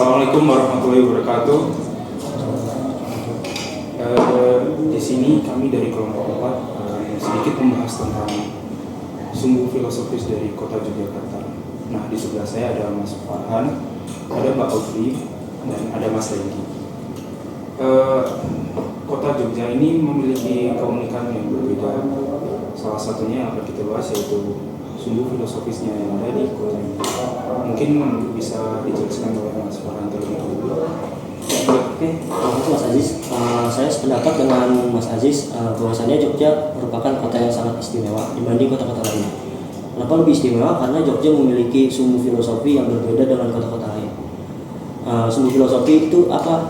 Assalamualaikum warahmatullahi wabarakatuh. Di sini kami dari kelompok 4 sedikit membahas tentang sumbu filosofis dari kota Yogyakarta. Nah, di sebelah saya ada Mas Farhan, ada Mbak Audrey, dan ada Mas Lengki. Kota Jogja ini memiliki keunikan yang berbeda. Salah satunya yang akan kita bahas yaitu sumbu filosofisnya yang ada di kota ini. Mungkin bisa dijelaskan oleh Mas Farhan terlebih dahulu. Oke, Mas Aziz. Saya sependapat dengan Mas Aziz bahwasannya Jogja merupakan kota yang sangat istimewa dibanding kota-kota lain. Kenapa lebih istimewa? Karena Jogja memiliki sumbu filosofi yang berbeda dengan kota-kota lain. Sumbu filosofi itu apa?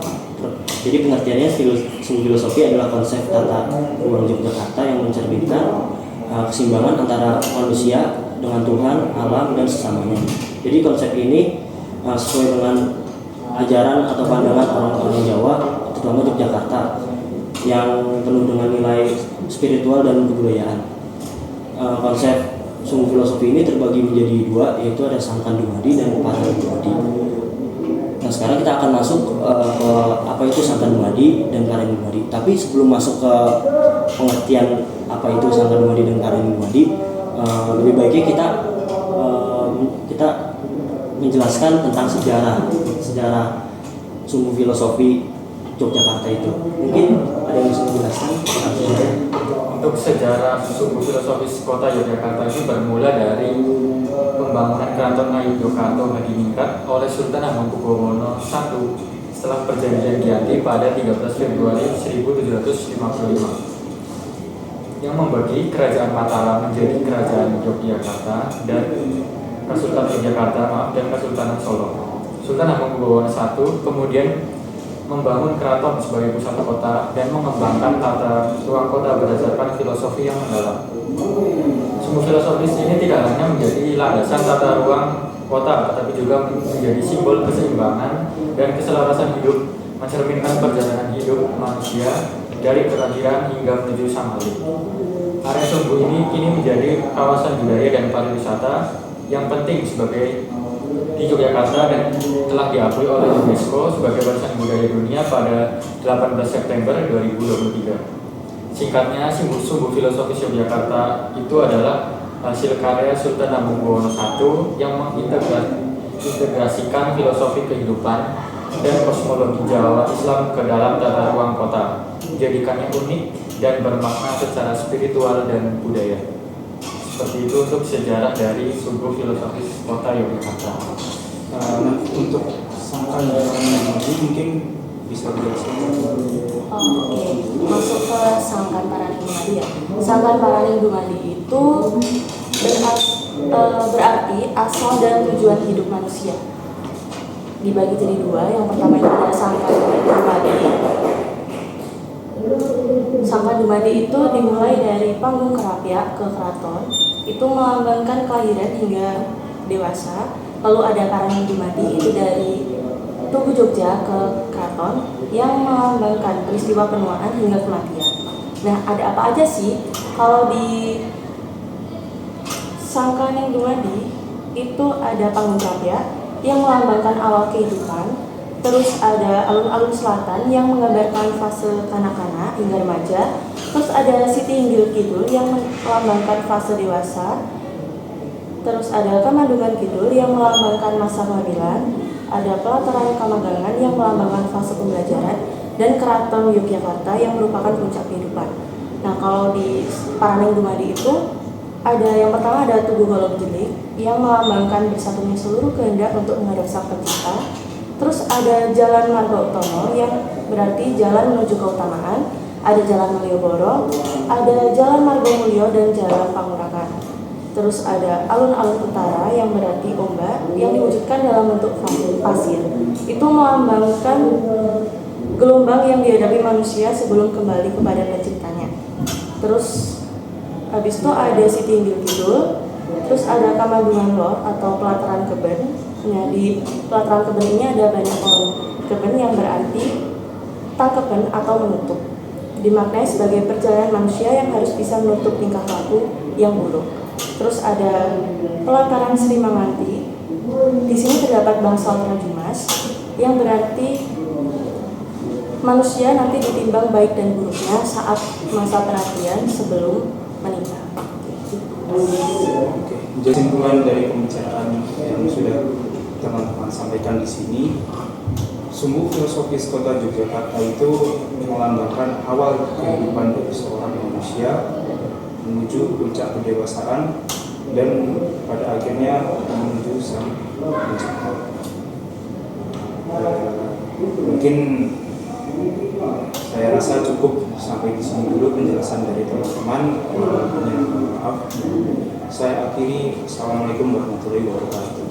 Jadi pengertiannya sumbu filosofi adalah konsep tata ruang Yogyakarta yang mencerminkan keseimbangan antara manusia dengan Tuhan, alam, dan sesamanya. Jadi konsep ini sesuai dengan ajaran atau pandangan orang-orang Jawa, terutama Yogyakarta, yang penuh dengan nilai spiritual dan kebudayaan. Konsep sumbu filosofi ini terbagi menjadi dua, yaitu ada Sangkan Dumadi dan Paraning Dumadi. Nah, sekarang kita akan masuk ke apa itu Sangkan Dumadi dan Paraning Dumadi. Tapi sebelum masuk ke pengertian apa itu Sangkan Dumadi dan Paraning Dumadi, lebih baiknya kita menjelaskan tentang sejarah sumbu filosofi Yogyakarta itu. Mungkin ada yang bisa menjelaskan tentang sejarah. Untuk sejarah sumbu filosofis kota Yogyakarta ini bermula dari pembangunan Keraton Ngayogyakarta Hadiningrat oleh Sultan Hamengkubuwono I setelah perjanjian Giyanti pada 13 Februari 1755 yang membagi Kerajaan Mataram menjadi Kerajaan Yogyakarta dan Kesultanan Yogyakarta dan Kesultanan Solo. Sultan Hamengkubuwono I kemudian membangun keraton sebagai pusat kota dan mengembangkan tata ruang kota berdasarkan filosofi yang mendalam. Sumbu filosofis ini tidak hanya menjadi landasan tata ruang kota, tetapi juga menjadi simbol keseimbangan dan keselarasan hidup, mencerminkan perjalanan hidup manusia dari kelahiran hingga menuju sang alim. Area sumbu ini kini menjadi kawasan budaya dan pariwisata yang penting di Yogyakarta dan telah diakui oleh UNESCO sebagai warisan budaya dunia pada 18 September 2023. Singkatnya, sumbu filosofis Yogyakarta itu adalah hasil karya Sultan Hamengkubuwono I yang mengintegrasikan filosofi kehidupan dan kosmologi Jawa Islam ke dalam tata ruang kota, menjadikannya unik dan bermakna secara spiritual dan budaya. Seperti itu untuk sejarah dari sumbu filosofis kota Yogyakarta. Nah, untuk Sangkan Dumadi mungkin bisa dijelaskan. Oke, masuk ke Sangkan Paraning Dumadi ya. Sangkan Paraning Dumadi itu berarti asal dan tujuan hidup manusia. Dibagi jadi dua. Yang pertama itu ada Sangkan Dumadi. Sangkan Dumadi itu dimulai dari panggung Kerapia ke keraton, itu melambangkan kelahiran hingga dewasa. Lalu ada Paraning Dumadi itu dari Tugu Jogja ke keraton yang melambangkan peristiwa penuaan hingga kematian. Nah, ada apa aja sih? Kalau di Sangkan Dumadi itu ada panggung Kerapia yang melambangkan awal kehidupan. Terus ada alun-alun selatan yang menggambarkan fase kanak-kanak hingga remaja. Terus ada Siti Hinggil Kidul yang melambangkan fase dewasa. Terus ada Kamandungan Kidul yang melambangkan masa kehamilan. Ada Pelataran Kamanggangan yang melambangkan fase pembelajaran. Dan Keraton Yogyakarta yang merupakan puncak kehidupan. Nah, kalau di Paraning Dumadi itu ada yang pertama ada Tugu Golong Gilik yang melambangkan bersatunya seluruh kehendak untuk menghadap Sang Pencipta. Terus ada Jalan Marga Utama yang berarti jalan menuju keutamaan. Ada Jalan Malioboro, ada Jalan Margomulyo dan Jalan Panguragan. Terus ada alun-alun utara yang berarti ombak yang diwujudkan dalam bentuk pasir. Itu melambangkan gelombang yang dihadapi manusia sebelum kembali kepada penciptanya. Terus habis itu ada Siti Hinggil Kidul. Terus ada Kamandungan Lor atau Pelataran Keben. Nah, di Pelataran Keben ini ada banyak pohon keben yang berarti tangkepen atau menutup. Dimaknai sebagai perjalanan manusia yang harus bisa menutup tingkah laku yang buruk. Terus ada Pelataran Sri Manganti. Di sini terdapat bangsal Trajumas. yang berarti manusia nanti ditimbang baik dan buruknya saat masa perhatian sebelum menikah. Oke, kesimpulan dari pembicaraan yang sudah teman-teman sampaikan di sini, sumbu filosofis kota Yogyakarta itu melambangkan awal kehidupan dari seorang manusia menuju puncak kedewasaan dan pada akhirnya menuju sang pencipta. Mungkin saya rasa cukup sampai di sini dulu penjelasan dari teman-teman. Maaf. Saya akhiri. Assalamualaikum warahmatullahi wabarakatuh.